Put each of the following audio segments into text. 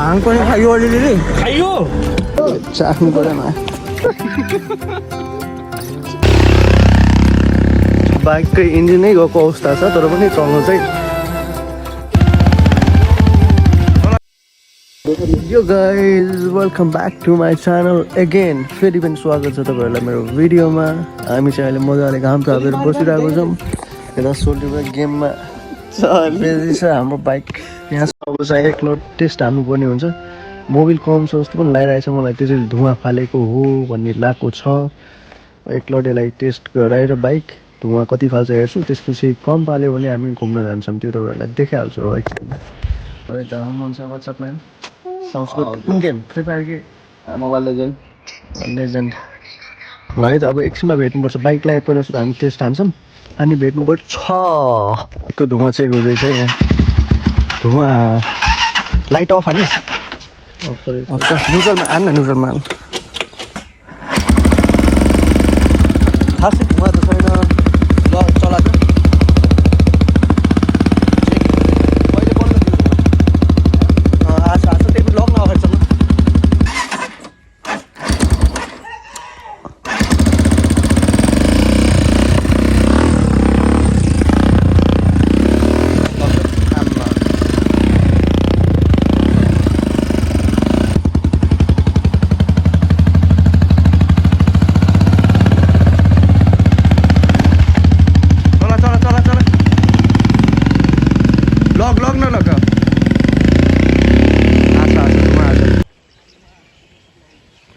भाङ पनि खायो अलिअलि खाइयो चाख्नु परेन बाइककै इन्जिनै गएको अवस्था छ तर पनि चल्नु चाहिँ यो guys welcome back to my channel again फेरि पनि स्वागत छ तपाईँहरूलाई मेरो भिडियोमा हामी चाहिँ अहिले मजाले घाम तापेर बसिरहेको छौँ यता सोल्टिभर गेममा बेसी छ हाम्रो बाइक यहाँ अब चाहिँ एक लोड टेस्ट हाल्नुपर्ने हुन्छ मोबिल कम छ जस्तो पनि लागिरहेछ मलाई त्यसरी धुवा फालेको हो भन्ने लागेको छ एक लोड यसलाई टेस्ट गराएर बाइक धुवा कति फाल्छ हेर्छु त्यसपछि कम फाल्यो भने हामी घुम्न जान्छौँ त्यो तपाईँहरूलाई देखाइहाल्छु हो एकछिनमा Sounds good. कुन गेम फ्री फायर कि मोबाइल लेजेन्ड लेजेन्ड है त अब एकछिनमा भेट्नुपर्छ बाइकलाई एकपल्ट हामी टेस्ट हान्छौँ अनि भेट्नुपर्छ त्यो धुवा चाहिँ हुँदैछ यहाँ धुवा लाइट अफ हाल्ने न्युट्रलमा हाल्न न्युट्रलमा हाल्नु खासै धुवा त छैन ल चलाएको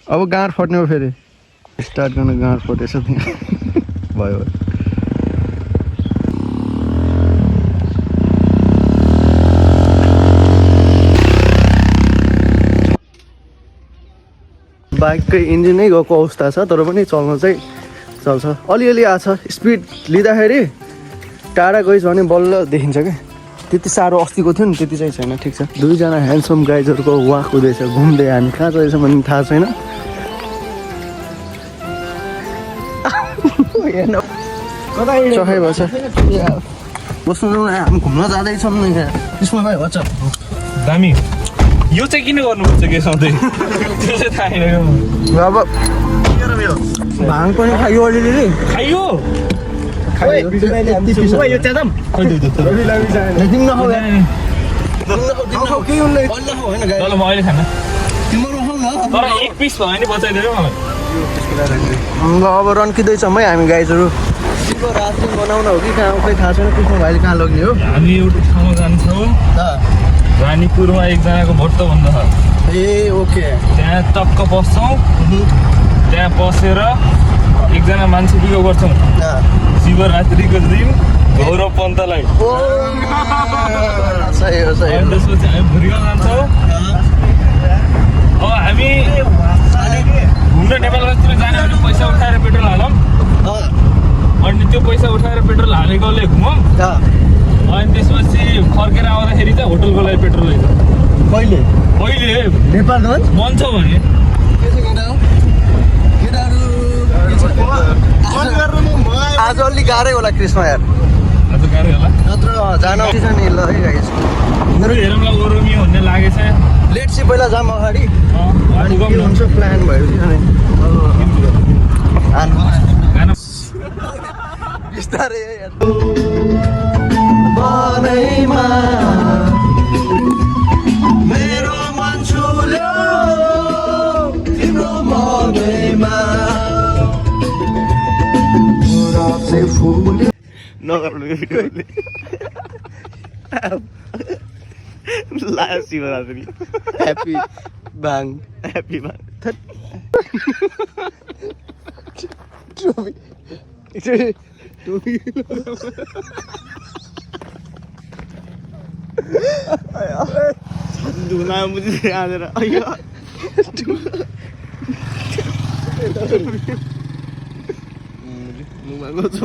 अब गाँड फट्ने हो फेरि स्टार्ट गर्नु गाँड फटेछ भयो बाइककै इन्जिनै गएको अवस्था छ तर पनि चल्नु चाहिँ चल्छ अलिअलि आछ स्पिड लिँदाखेरि टाढा गइस् भने बल्ल देखिन्छ क्या त्यति साह्रो अस्तिको थियो नि त्यति चाहिँ छैन ठिक छ दुईजना ह्यान्डसम गाइजहरूको वाक हुँदैछ घुम्दै हामी कहाँ जाँदैछ भन्ने थाहा छैन चखाइ भएछ बस्नु हामी घुम्न जाँदैछौँ त्यसमा भाइ भन्छ दामी यो चाहिँ किन गर्नुपर्छ के सधैँ त्यो चाहिँ थाहा छैन अब भाङ पनि खायो अलिअलि खाइयो ल म अहिले खाना तर एक पिस भयो भने बचाइदियो मलाई ल अब रन्किँदैछौँ है हामी गाइजहरू रासिन बनाउन हो कि कहाँ खै थाहा छैन कृष्ण भाइले कहाँ लग्ने हो हामी एउटा ठाउँमा जान्छौँ रानीपुरमा एकजनाको भट्ट भन्छ ए ओके त्यहाँ टक्क बस्छौँ त्यहाँ बसेर एकजना मान्छे बिगा गर्छौँ शिवरात्रिको दिन गौरव पन्तलाई अनि त्यसपछि हामी भुरिगाउँ जान्छौँ अब हामी घुम्न नेपालतिर जाने भने पैसा उठाएर पेट्रोल हालौँ अनि त्यो पैसा उठाएर पेट्रोल हालेकोले घुमौँ अनि त्यसपछि फर्केर आउँदाखेरि चाहिँ होटलको लागि पेट्रोल लैजाउँ कहिले कहिले नेपालगञ्ज मन छ भने आज अलिक गाह्रै होला कृष्ण यार आज गाह्रो होला नत्र जान नि ल है गाइस मेरो हेरौँला ओरोमियो भन्ने लागेछ लेट सी पहिला जाम अगाडि अनि के हुन्छ प्लान भयो बिस्तारै मेरो मन छुल्यो तिम्रो मनैमा नगर्नु कहिले लायो शिवरात्रि ह्याप्पी भाङ ह्याप्पी भाङ धुना मुझे आएर मुमा गर्छ